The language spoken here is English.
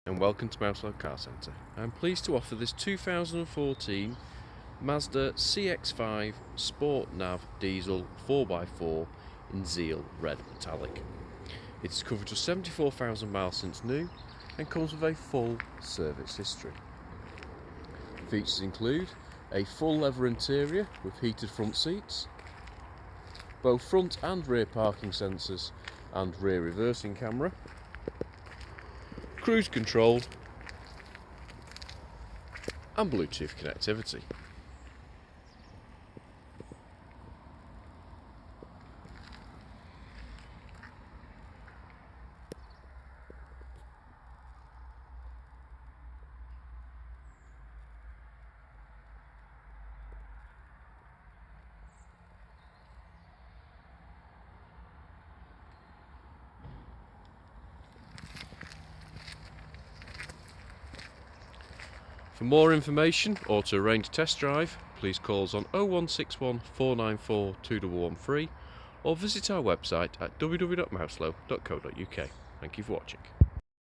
And welcome to Mouselow Car Centre. I'm pleased to offer this 2014 Mazda CX-5 Sport Nav Diesel 4x4 in ZEAL Red Metallic. It's covered just 74,000 miles since new and comes with a full service history. Features include a full leather interior with heated front seats, both front and rear parking sensors and rear reversing camera, cruise control and Bluetooth connectivity. For more information or to arrange a test drive, please call us on 0161 494 2113 or visit our website at www.mouselow.co.uk. Thank you for watching.